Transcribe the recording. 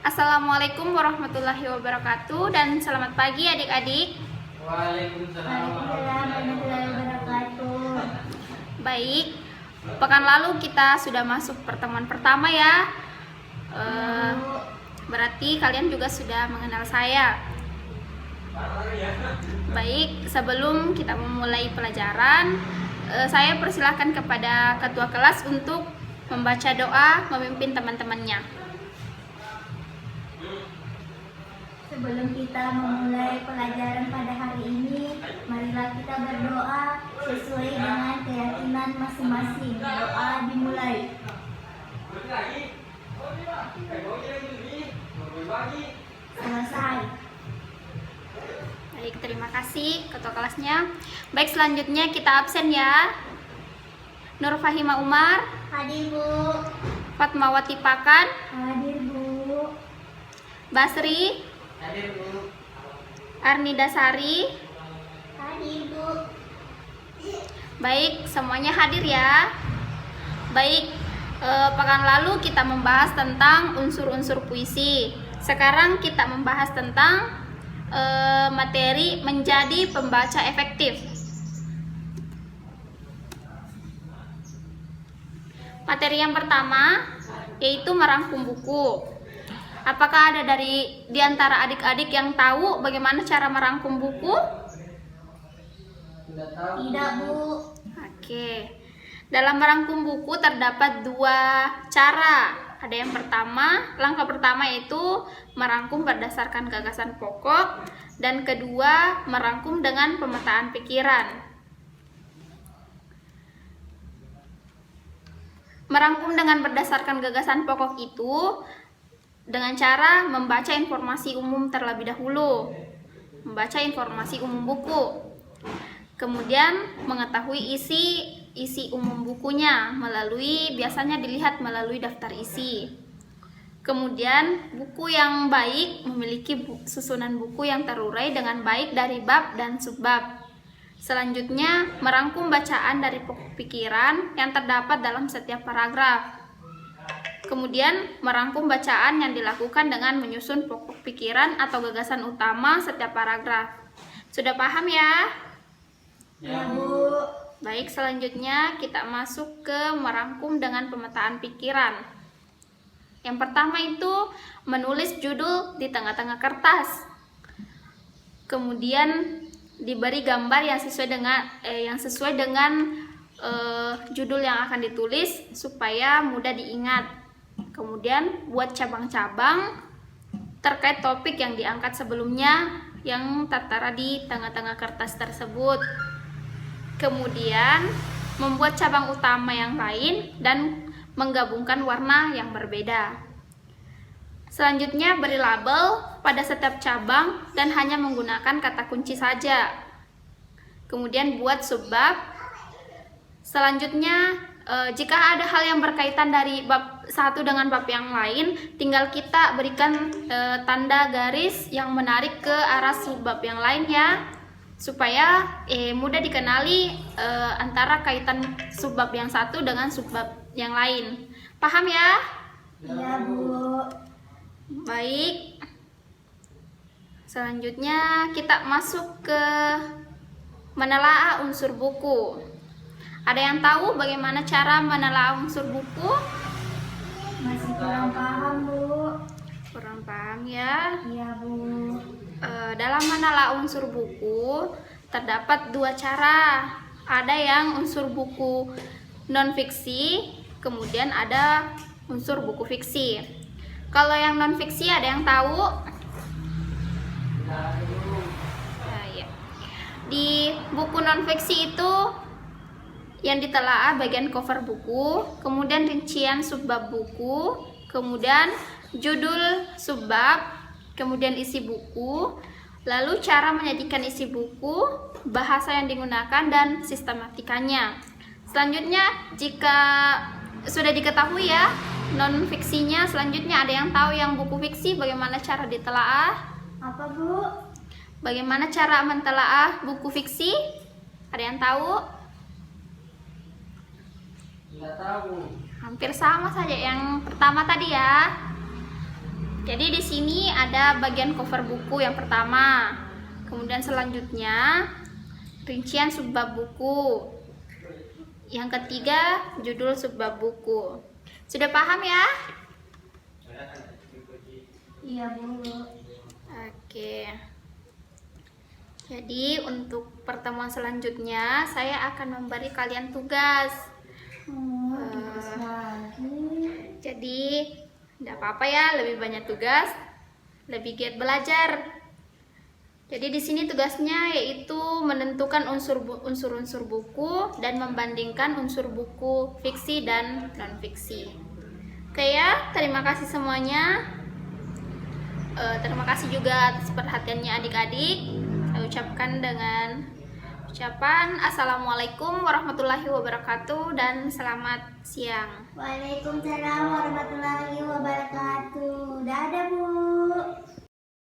Assalamualaikum warahmatullahi wabarakatuh dan selamat pagi adik-adik. Waalaikumsalam warahmatullahi wabarakatuh. Baik, pekan lalu kita sudah masuk pertemuan pertama ya. Berarti kalian juga sudah mengenal saya. Baik, sebelum kita memulai pelajaran, saya persilahkan kepada ketua kelas untuk membaca doa memimpin teman-temannya. Sebelum kita memulai pelajaran pada hari ini, marilah kita berdoa sesuai dengan keyakinan masing-masing. Doa dimulai. Selesai. Baik, terima kasih ketua kelasnya. Baik, selanjutnya kita absen ya. Nur Fahima Umar, Hadir Bu. Fatmawati Pakan, Hadir Bu. Basri, Hadir Bu. Arnida Sari. Hadir Bu. Baik, semuanya hadir ya. Baik, pekan lalu kita membahas tentang unsur-unsur puisi. Sekarang kita membahas tentang materi menjadi pembaca efektif. Materi yang pertama yaitu merangkum buku. Apakah ada di antara adik-adik yang tahu bagaimana cara merangkum buku? Tidak tahu. Tidak Bu. Oke. Dalam merangkum buku terdapat dua cara. Ada yang pertama, langkah pertama yaitu merangkum berdasarkan gagasan pokok, dan kedua merangkum dengan pemetaan pikiran. Merangkum dengan berdasarkan gagasan pokok itu dengan cara membaca informasi umum terlebih dahulu, membaca informasi umum buku, kemudian mengetahui isi umum bukunya biasanya dilihat melalui daftar isi. Kemudian buku yang baik memiliki susunan buku yang terurai dengan baik dari bab dan subbab. Selanjutnya merangkum bacaan dari pokok pikiran yang terdapat dalam setiap paragraf. Kemudian merangkum bacaan yang dilakukan dengan menyusun pokok pikiran atau gagasan utama setiap paragraf. Sudah paham ya? Ya Bu. Baik, selanjutnya kita masuk ke merangkum dengan pemetaan pikiran. Yang pertama itu menulis judul di tengah-tengah kertas. Kemudian diberi gambar yang sesuai dengan judul yang akan ditulis supaya mudah diingat. Kemudian buat cabang-cabang terkait topik yang diangkat sebelumnya yang tertera di tengah-tengah kertas tersebut. Kemudian membuat cabang utama yang lain dan menggabungkan warna yang berbeda. Selanjutnya beri label pada setiap cabang dan hanya menggunakan kata kunci saja. Kemudian buat subbab. Selanjutnya jika ada hal yang berkaitan dari bab satu dengan bab yang lain, tinggal kita berikan tanda garis yang menarik ke arah subbab yang lain ya, supaya mudah dikenali antara kaitan subbab yang satu dengan subbab yang lain. Paham ya? Ya Bu. Baik. Selanjutnya kita masuk ke menelaah unsur buku. Ada yang tahu bagaimana cara menelaah unsur buku? Masih kurang paham Bu. Kurang paham ya. Ya Bu. Dalam menelaah unsur buku terdapat dua cara. Ada yang unsur buku non fiksi, kemudian ada unsur buku fiksi. Kalau yang non fiksi ada yang tahu? Nah, ya. Di buku non fiksi itu yang ditelaah bagian cover buku, kemudian rincian subbab buku, kemudian judul subbab, kemudian isi buku, lalu cara menyajikan isi buku, bahasa yang digunakan, dan sistematikanya. Selanjutnya, jika sudah diketahui ya non fiksinya, selanjutnya ada yang tahu yang buku fiksi bagaimana cara ditelaah? Apa Bu? Bagaimana cara mentelaah buku fiksi? Ada yang tahu? Tidak tahu. Hampir sama saja yang pertama tadi ya. Jadi di sini ada bagian cover buku yang pertama. Kemudian selanjutnya rincian subbab buku. Yang ketiga judul subbab buku. Sudah paham ya? Iya, Bu. Oke. Jadi untuk pertemuan selanjutnya saya akan memberi kalian tugas. Tugas lagi. Jadi tidak apa-apa ya, lebih banyak tugas, lebih giat belajar. Jadi di sini tugasnya yaitu menentukan unsur-unsur buku dan membandingkan unsur buku fiksi dan non-fiksi. Oke ya, terima kasih semuanya. Terima kasih juga atas perhatiannya adik-adik. Saya ucapkan dengan ucapan Assalamualaikum warahmatullahi wabarakatuh dan selamat siang. Waalaikumsalam warahmatullahi wabarakatuh. Dadah, Bu.